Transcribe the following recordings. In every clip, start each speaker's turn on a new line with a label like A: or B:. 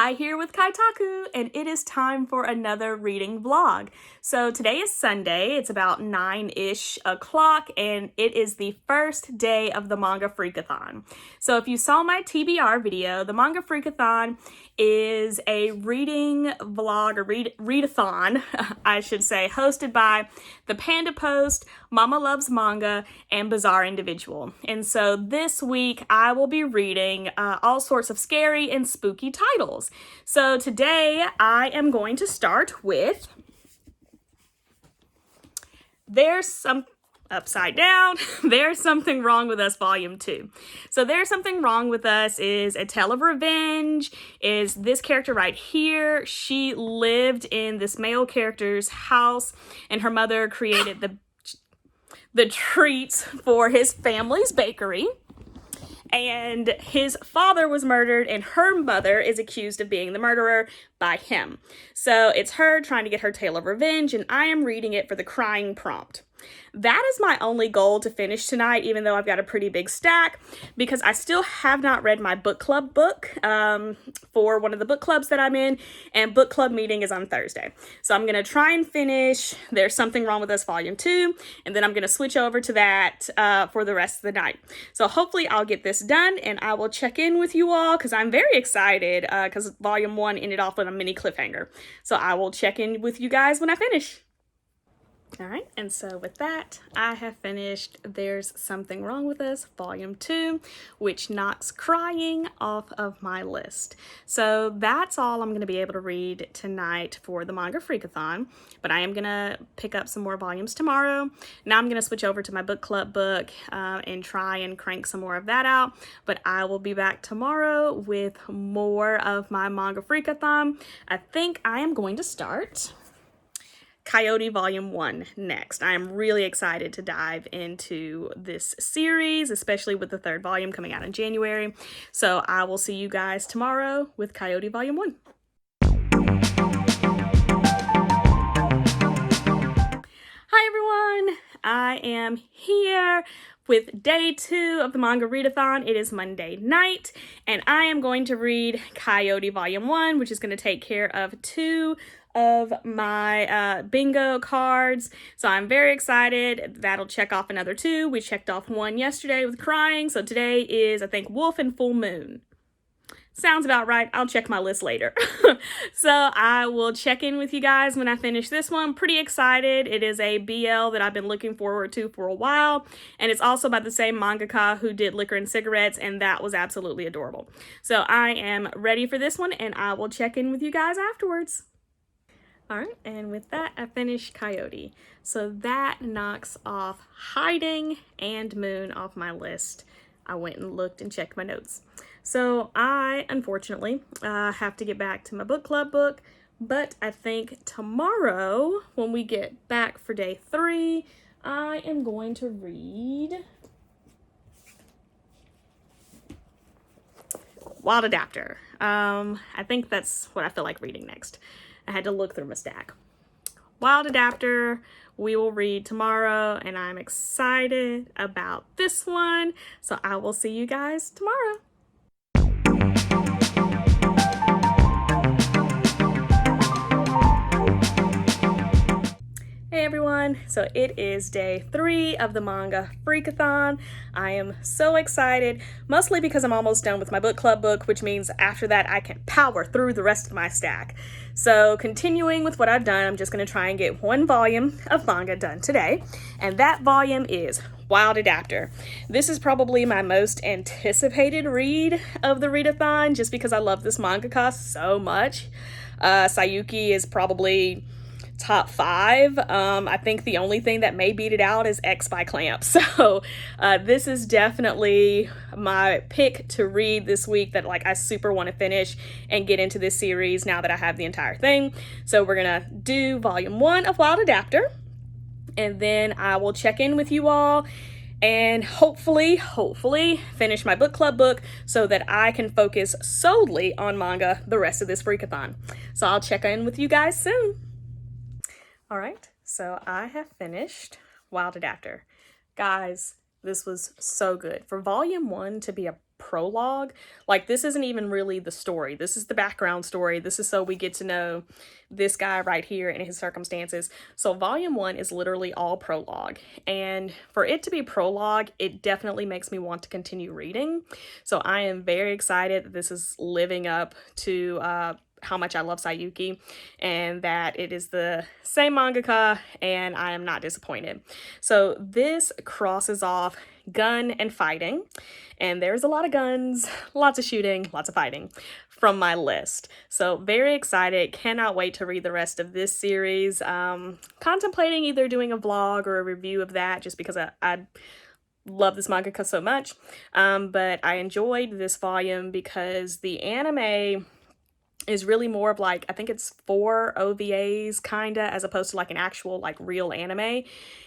A: Kai here with Kaitaku, and it is time for another reading vlog. So today is Sunday, it's about 9-ish o'clock, and it is the first day of the Manga Freak-a-thon. So if you saw my TBR video, the Manga Freak-a-thon is a reading vlog, or readathon, I should say, hosted by the Panda Post, Mama Loves Manga, and Bizarre Individual. And so this week I will be reading all sorts of scary and spooky titles. So today I am going to start with Upside Down, There's Something Wrong With Us Volume 2. So There's Something Wrong With Us is a tale of revenge, is this character right here. She lived in this male character's house, and her mother created the treats for his family's bakery. And his father was murdered, and her mother is accused of being the murderer by him. So it's her trying to get her tale of revenge, and I am reading it for the crying prompt. That is my only goal to finish tonight, even though I've got a pretty big stack, because I still have not read my book club book for one of the book clubs that I'm in, and book club meeting is on Thursday. So I'm going to try and finish There's Something Wrong With Us Volume 2, and then I'm going to switch over to that for the rest of the night. So hopefully I'll get this done, and I will check in with you all, because I'm very excited, because Volume 1 ended off with a mini cliffhanger. So I will check in with you guys when I finish. All right, and so with that, I have finished There's Something Wrong With Us, Volume 2, which knocks crying off of my list. So that's all I'm going to be able to read tonight for the Manga Freak-a-thon, but I am going to pick up some more volumes tomorrow. Now I'm going to switch over to my book club book and try and crank some more of that out, but I will be back tomorrow with more of my Manga Freak-a-thon. I think I am going to start Coyote Volume 1 next. I am really excited to dive into this series, especially with the third volume coming out in January. So I will see you guys tomorrow with Coyote Volume 1. Hi everyone! I am here with day 2 of the Manga Readathon. It is Monday night, and I am going to read Coyote Volume 1, which is going to take care of 2 of my bingo cards. So I'm very excited. That'll check off another 2. We checked off 1 yesterday with crying. So today is, I think, Wolf and Full Moon. Sounds about right. I'll check my list later. So I will check in with you guys when I finish this one. Pretty excited. It is a BL that I've been looking forward to for a while. And it's also by the same mangaka who did Liquor and Cigarettes, and that was absolutely adorable. So I am ready for this one, and I will check in with you guys afterwards. All right, and with that, I finished Coyote. So that knocks off Hiding and Moon off my list. I went and looked and checked my notes. So I, unfortunately, have to get back to my book club book, but I think tomorrow, when we get back for day 3, I am going to read Wild Adapter. I think that's what I feel like reading next. I had to look through my stack. Wild Adapter, we will read tomorrow, and I'm excited about this one. So I will see you guys tomorrow. Hey everyone, so it is day 3 of the Manga Freak-a-thon. I am so excited, mostly because I'm almost done with my book club book, which means after that I can power through the rest of my stack. So continuing with what I've done, I'm just going to try and get 1 volume of manga done today, and that volume is Wild Adapter. This is probably my most anticipated read of the readathon, just because I love this mangaka so much. Sayuki is probably top 5. I think the only thing that may beat it out is X by Clamp. So this is definitely my pick to read this week, that I super want to finish and get into this series now that I have the entire thing. So we're gonna do volume 1 of Wild Adapter, and then I will check in with you all and hopefully finish my book club book so that I can focus solely on manga the rest of this Freakathon. So I'll check in with you guys soon. All right, so I have finished Wild Adapter. Guys, this was so good. For volume 1 to be a prologue. Like, this isn't even really the story. This is the background story. This is so we get to know this guy right here and his circumstances. So volume 1 is literally all prologue. And for it to be prologue, it definitely makes me want to continue reading. So I am very excited that this is living up to how much I love Sayuki, and that it is the same mangaka, and I am not disappointed. So this crosses off gun and fighting, and there's a lot of guns, lots of shooting, lots of fighting from my list. So very excited, cannot wait to read the rest of this series. Contemplating either doing a vlog or a review of that, just because I love this mangaka so much. But I enjoyed this volume because the anime is really more of like, I think it's 4 OVAs kinda, as opposed to like an actual like real anime.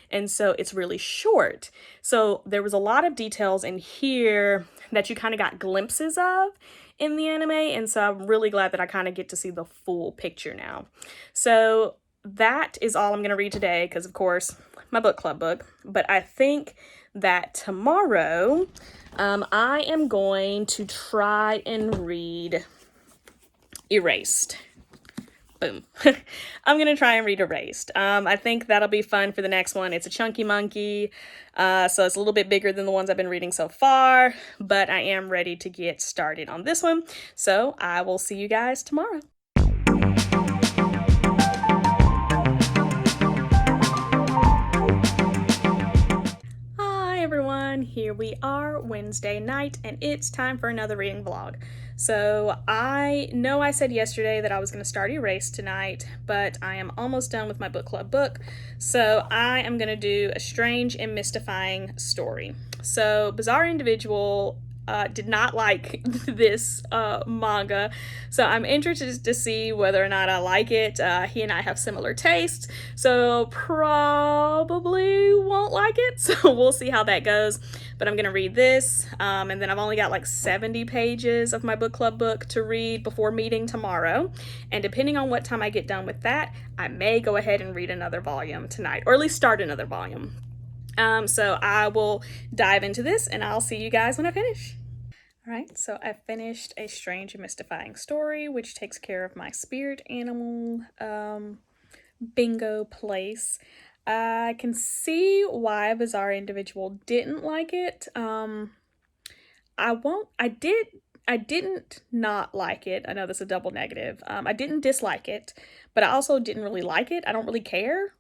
A: And so it's really short. So there was a lot of details in here that you kind of got glimpses of in the anime. And so I'm really glad that I kind of get to see the full picture now. So that is all I'm going to read today, because of course my book club book. But I think that tomorrow I am going to try and read Erased. Boom. I'm gonna try and read Erased. I think that'll be fun for the next one. It's a chunky monkey, so it's a little bit bigger than the ones I've been reading so far, but I am ready to get started on this one. So I will see you guys tomorrow. Hi everyone, here we are, Wednesday night, and it's time for another reading vlog. So I know I said yesterday that I was going to start Erased tonight, but I am almost done with my book club book, so I am going to do A Strange and Mystifying Story. So Bizarre Individual did not like this manga, so I'm interested to see whether or not I like it. He and I have similar tastes, so probably won't like it, so we'll see how that goes. But I'm gonna read this, and then I've only got like 70 pages of my book club book to read before meeting tomorrow, and depending on what time I get done with that, I may go ahead and read another volume tonight, or at least start another volume. So I will dive into this, and I'll see you guys when I finish. Alright, so I finished A Strange and Mystifying Story, which takes care of my spirit animal bingo place. I can see why Bizarre Individual didn't like it. I didn't not like it. I know that's a double negative. I didn't dislike it, but I also didn't really like it. I don't really care.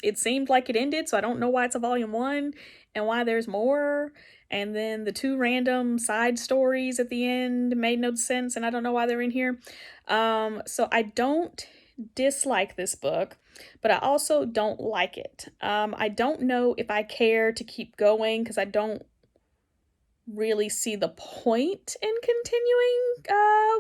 A: It seemed like it ended, so I don't know why it's a volume 1 and why there's more. And then the 2 random side stories at the end made no sense, and I don't know why they're in here. So I don't dislike this book, but I also don't like it. I don't know if I care to keep going, because I don't really see the point in continuing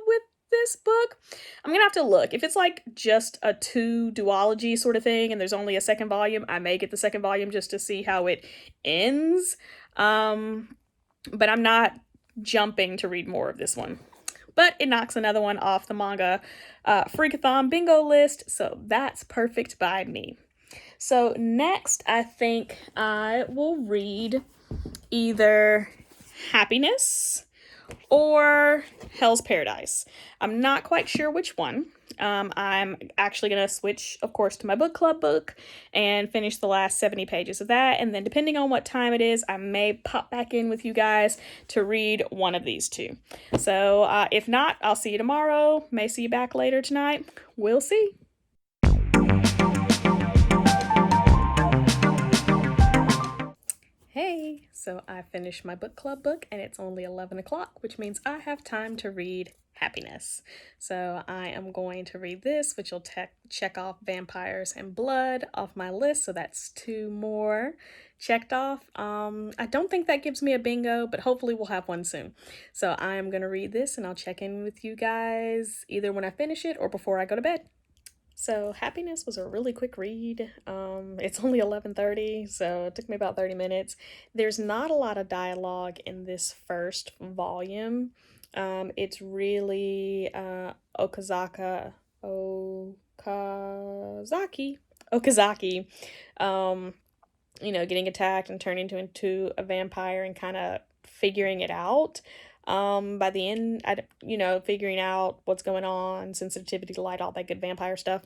A: with this book. I'm gonna have to look. If it's like just a 2 duology sort of thing and there's only a second volume, I may get the second volume just to see how it ends. But I'm not jumping to read more of this one. But it knocks another one off the Manga Freakathon bingo list, so that's perfect by me. So next, I think I will read either Happiness or Hell's Paradise. I'm not quite sure which one. I'm actually going to switch, of course, to my book club book and finish the last 70 pages of that. And then depending on what time it is, I may pop back in with you guys to read one of these 2. So if not, I'll see you tomorrow. May see you back later tonight. We'll see. Hey, so I finished my book club book and it's only 11 o'clock, which means I have time to read Happiness. So I am going to read this, which will check off Vampires and Blood off my list. So that's 2 more checked off. I don't think that gives me a bingo, but hopefully we'll have one soon. So I am going to read this and I'll check in with you guys either when I finish it or before I go to bed. So Happiness was a really quick read. It's only 11:30, so it took me about 30 minutes. There's not a lot of dialogue in this first volume. It's really Okazaki, getting attacked and turning into a vampire and kind of figuring it out. By the end, figuring out what's going on, sensitivity to light, all that good vampire stuff.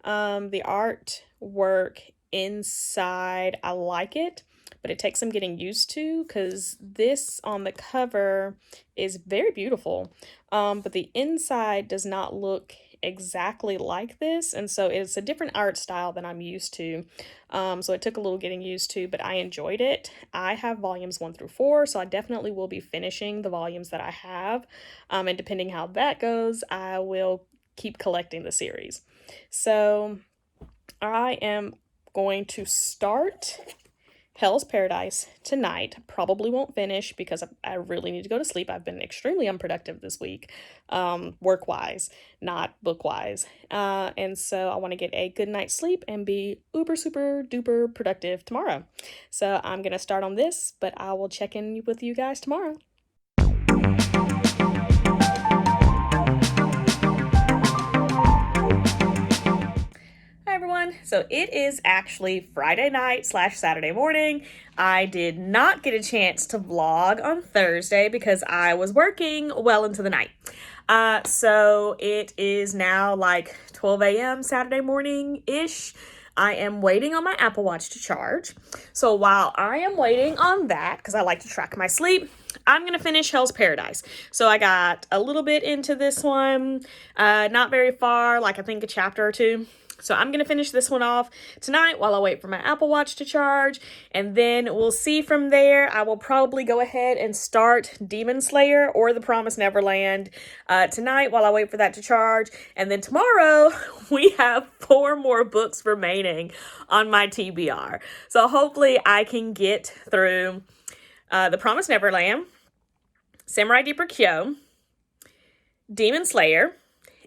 A: The artwork inside, I like it, but it takes some getting used to, because this on the cover is very beautiful, but the inside does not look exactly like this, and so it's a different art style than I'm used to. So it took a little getting used to, but I enjoyed it. I have volumes 1 through 4, so I definitely will be finishing the volumes that I have, and depending how that goes, I will keep collecting the series. So I am going to start Hell's Paradise tonight. Probably won't finish because I really need to go to sleep. I've been extremely unproductive this week, work-wise, not book-wise. And so I want to get a good night's sleep and be uber, super, duper productive tomorrow. So I'm going to start on this, but I will check in with you guys tomorrow. Hi everyone. So it is actually Friday night / Saturday morning. I did not get a chance to vlog on Thursday because I was working well into the night. So it is now like 12 a.m. Saturday morning-ish. I am waiting on my Apple Watch to charge. So while I am waiting on that, because I like to track my sleep, I'm going to finish Hell's Paradise. So I got a little bit into this one, not very far, like I think a chapter or two. So I'm going to finish this one off tonight while I wait for my Apple Watch to charge, and then we'll see from there. I will probably go ahead and start Demon Slayer or The Promised Neverland tonight while I wait for that to charge, and then tomorrow we have 4 more books remaining on my TBR. So hopefully I can get through The Promised Neverland, Samurai Deeper Kyo, Demon Slayer,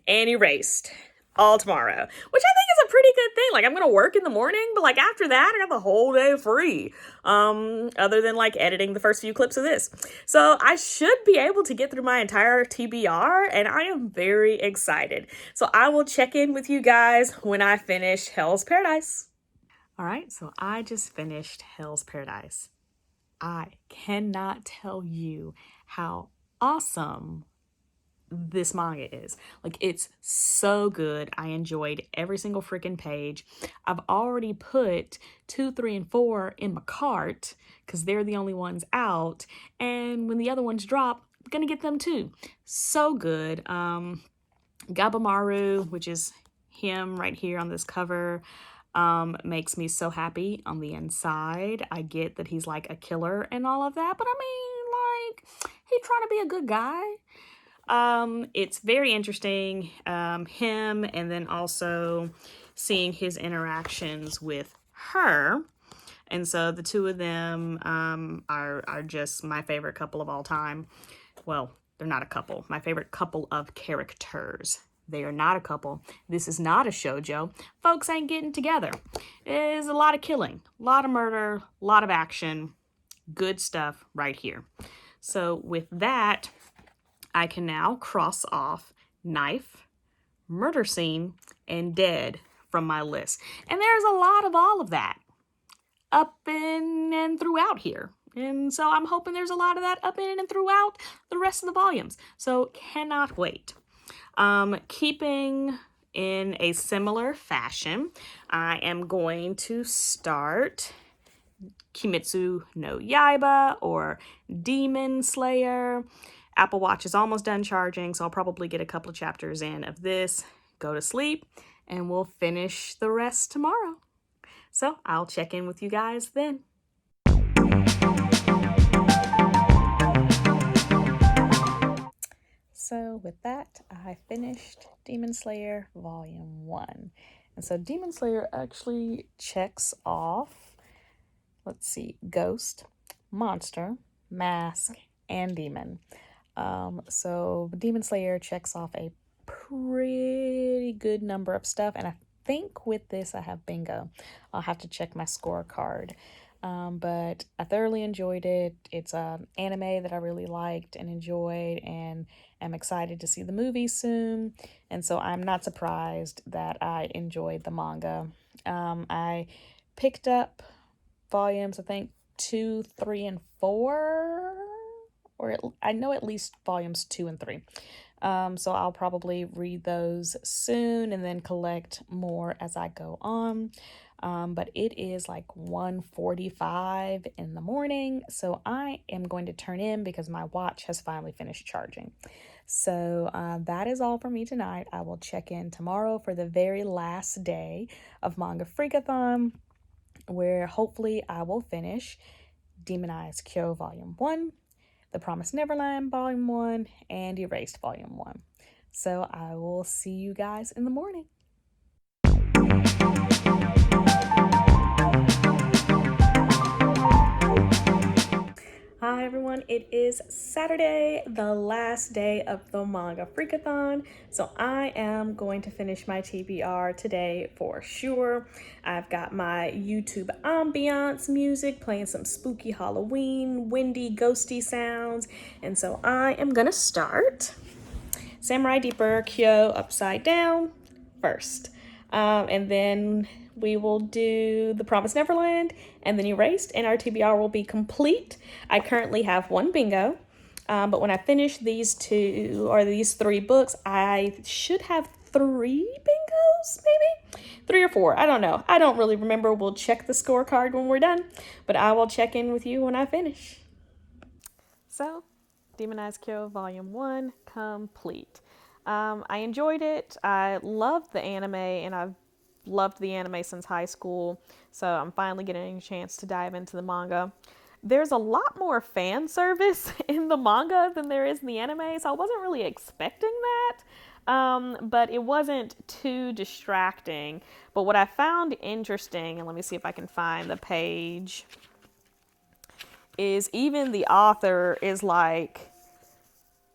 A: and Erased all tomorrow, which I think is a pretty good thing. Like, I'm gonna work in the morning, but like after that I got the whole day free, other than like editing the first few clips of this. So I should be able to get through my entire TBR, and I am very excited. So I will check in with you guys when I finish Hell's Paradise. All right, so I just finished Hell's Paradise. I cannot tell you how awesome this manga is. Like, it's so good. I enjoyed every single freaking page. I've already put 2, 3, and 4 in my cart because they're the only ones out, and when the other ones drop, I'm gonna get them too. So good. Gabamaru, which is him right here on this cover, makes me so happy on the inside. I get that he's like a killer and all of that, but I mean, like, he's trying to be a good guy. It's very interesting, him, and then also seeing his interactions with her. And so the two of them are just my favorite couple of all time. Well, they're not a couple. My favorite couple of characters. They are not a couple. This is not a shoujo. Folks ain't getting together. It is a lot of killing, a lot of murder, a lot of action. Good stuff right here. So with that, I can now cross off knife, murder scene, and dead from my list. And there's a lot of all of that up in and throughout here. And so I'm hoping there's a lot of that up in and throughout the rest of the volumes. So cannot wait. Keeping in a similar fashion, I am going to start Kimetsu no Yaiba or Demon Slayer. Apple Watch is almost done charging, so I'll probably get a couple of chapters in of this, go to sleep, and we'll finish the rest tomorrow. So I'll check in with you guys then. So with that, I finished Demon Slayer Volume 1. And so Demon Slayer actually checks off, let's see, Ghost, Monster, Mask, and Demon. So Demon Slayer checks off a pretty good number of stuff, and I think with this I have bingo. I'll have to check my scorecard. But I thoroughly enjoyed it. It's an anime that I really liked and enjoyed, and am excited to see the movie soon. And so I'm not surprised that I enjoyed the manga. I picked up volumes, I think 2, 3, and 4 I know at least volumes 2 and 3. So I'll probably read those soon and then collect more as I go on. But it is like 1:45 in the morning, so I am going to turn in because my watch has finally finished charging. So that is all for me tonight. I will check in tomorrow for the very last day of Manga Freakathon, where hopefully I will finish Demonized Kyo Volume 1, The Promised Neverland Volume 1, and Erased Volume 1. So I will see you guys in the morning. Hi everyone, it is Saturday, the last day of the Manga Freakathon, so I am going to finish my TBR today for sure. I've got my YouTube ambiance music playing some spooky Halloween, windy, ghosty sounds, and so I am gonna start Samurai Deeper Kyo Upside Down first, and then we will do The Promised Neverland and then Erased, and our TBR will be complete. I currently have one bingo, but when I finish these 3 books, I should have 3 bingos, maybe 3 or 4. I don't know. I don't really remember. We'll check the scorecard when we're done, but I will check in with you when I finish. So, Demonized Kyo Volume 1 complete. I enjoyed it. I loved the anime, and I've loved the anime since high school, so I'm finally getting a chance to dive into the manga. There's a lot more fan service in the manga than there is in the anime, so I wasn't really expecting that, but it wasn't too distracting. But what I found interesting, and let me see if I can find the page, is even the author is like,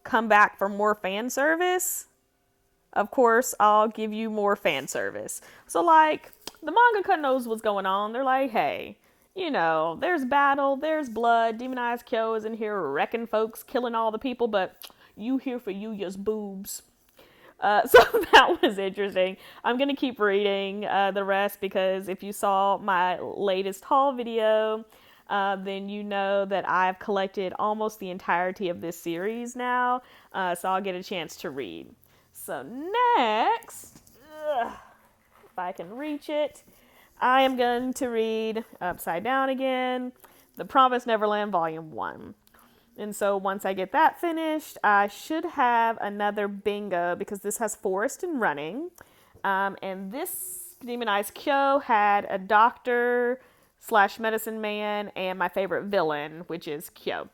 A: come back for more fan service. Of course, I'll give you more fan service. So, like, the mangaka knows what's going on. They're like, hey, you know, there's battle, there's blood. Demonized Kyo is in here wrecking folks, killing all the people, but you here for you, just boobs. So that was interesting. I'm going to keep reading the rest because if you saw my latest haul video, then you know that I've collected almost the entirety of this series now, so I'll get a chance to read. So next, if I can reach it, I am going to read Upside Down again, The Promised Neverland Volume 1. And so once I get that finished, I should have another bingo because this has Forest and Running. And this Demonized Kyo had a doctor / medicine man and my favorite villain, which is Kyo.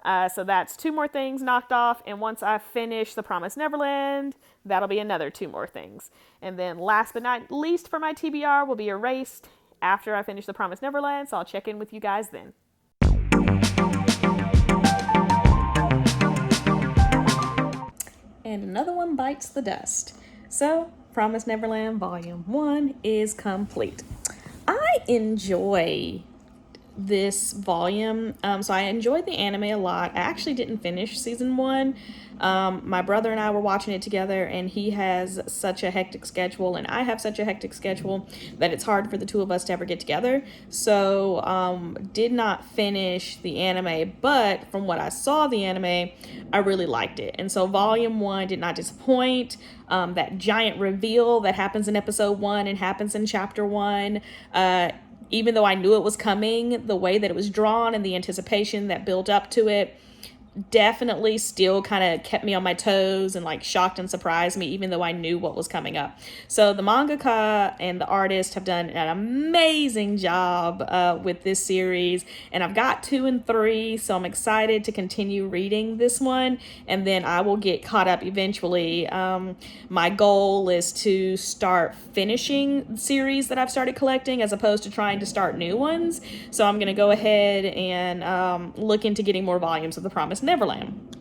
A: So that's 2 more things knocked off, and once I finish The Promised Neverland, that'll be another 2 more things. And then last but not least for my TBR will be Erased after I finish The Promised Neverland, so I'll check in with you guys then. And another one bites the dust. So, Promised Neverland Volume 1 is complete. I enjoy this volume. So I enjoyed the anime a lot. I actually didn't finish season 1. My brother and I were watching it together, and he has such a hectic schedule, and I have such a hectic schedule that it's hard for the 2 of us to ever get together. So did not finish the anime, but from what I saw the anime, I really liked it. And so volume 1 did not disappoint. That giant reveal that happens in episode 1 and happens in chapter 1, even though I knew it was coming, the way that it was drawn and the anticipation that built up to it definitely still kind of kept me on my toes and like shocked and surprised me, even though I knew what was coming up. So the mangaka and the artist have done an amazing job with this series, and I've got 2 and 3, so I'm excited to continue reading this one, and then I will get caught up eventually. My goal is to start finishing series that I've started collecting as opposed to trying to start new ones. So I'm going to go ahead and look into getting more volumes of The Promised Neverland.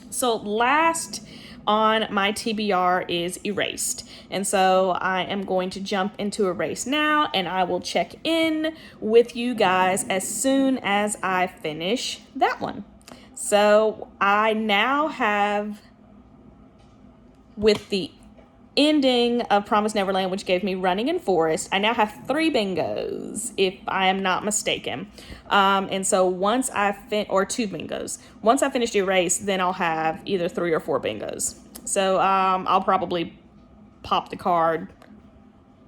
A: So last on my TBR is Erased. And so I am going to jump into Erased now, and I will check in with you guys as soon as I finish that one. So I now have, with the ending of Promise Neverland, which gave me Running in Forest. I now have 3 bingos, if I am not mistaken. And so once or 2 bingos. Once I finish Erase, then I'll have either 3 or 4 bingos. So I'll probably pop the card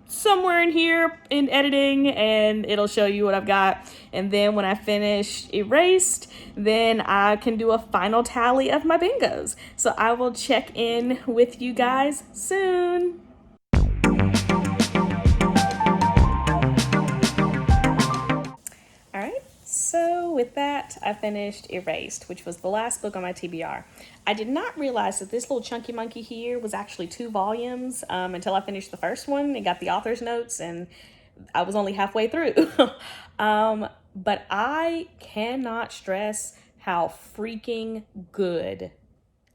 A: somewhere in here in editing, and it'll show you what I've got. And then when I finish Erased, then I can do a final tally of my bingos. So I will check in with you guys soon. All right, so with that, I finished Erased, which was the last book on my TBR. I did not realize that this little chunky monkey here was actually 2 volumes until I finished the first one and got the author's notes, and I was only halfway through. But I cannot stress how freaking good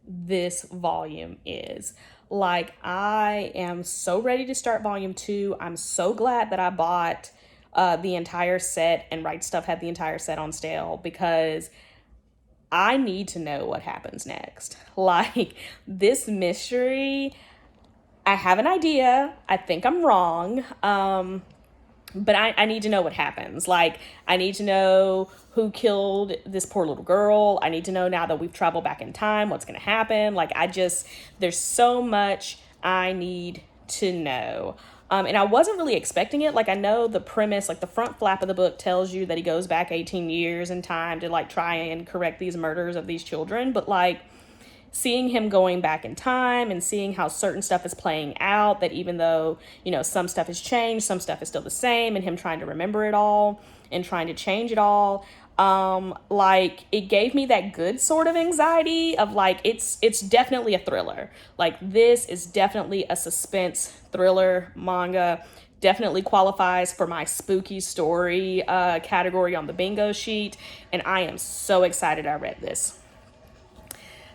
A: this volume is. Like, I am so ready to start volume 2. I'm so glad that I bought the entire set, and Right Stuff had the entire set on sale, because I need to know what happens next. Like, this mystery, I have an idea. I think I'm wrong. But I need to know what happens. Like, I need to know who killed this poor little girl. I need to know, now that we've traveled back in time, what's going to happen. Like, there's so much I need to know. And I wasn't really expecting it. Like, I know the premise, like the front flap of the book tells you that he goes back 18 years in time to like try and correct these murders of these children. But like, seeing him going back in time and seeing how certain stuff is playing out, that even though, you know, some stuff has changed, some stuff is still the same, and him trying to remember it all and trying to change it all. Like, it gave me that good sort of anxiety of like, it's definitely a thriller. Like, this is definitely a suspense thriller manga. Definitely qualifies for my spooky story category on the bingo sheet, and I am so excited I read this.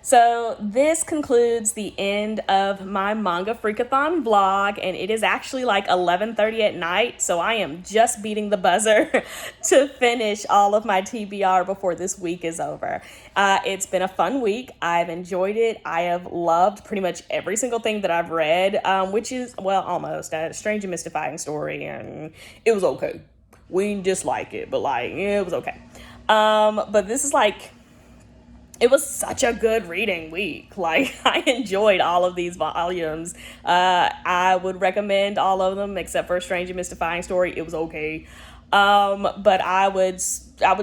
A: So this concludes the end of my Manga Freak-a-thon vlog, and it is actually like 11:30 at night, so I am just beating the buzzer to finish all of my TBR before this week is over. It's been a fun week. I've enjoyed it. I have loved pretty much every single thing that I've read, which is, well, almost a strange and mystifying story, and it was okay. We didn't dislike it, but like, it was okay. But this is like, it was such a good reading week. Like, I enjoyed all of these volumes. I would recommend all of them except for a Strange and Mystifying Story. It was okay. But I would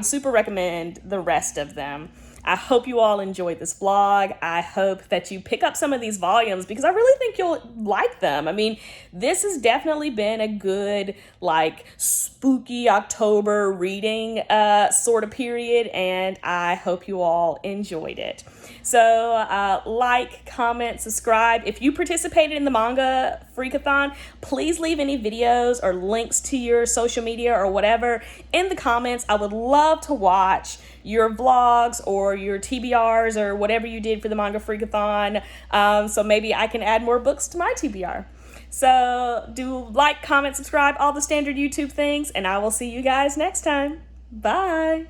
A: super recommend the rest of them. I hope you all enjoyed this vlog. I hope that you pick up some of these volumes, because I really think you'll like them. I mean, this has definitely been a good, like, spooky October reading sort of period, and I hope you all enjoyed it. So like, comment, subscribe. If you participated in the Manga Freak-a-thon, please leave any videos or links to your social media or whatever in the comments. I would love to watch your vlogs or your TBRs or whatever you did for the Manga Freak-a-thon, so maybe I can add more books to my TBR. So do like, comment, subscribe, all the standard YouTube things, and I will see you guys next time. Bye.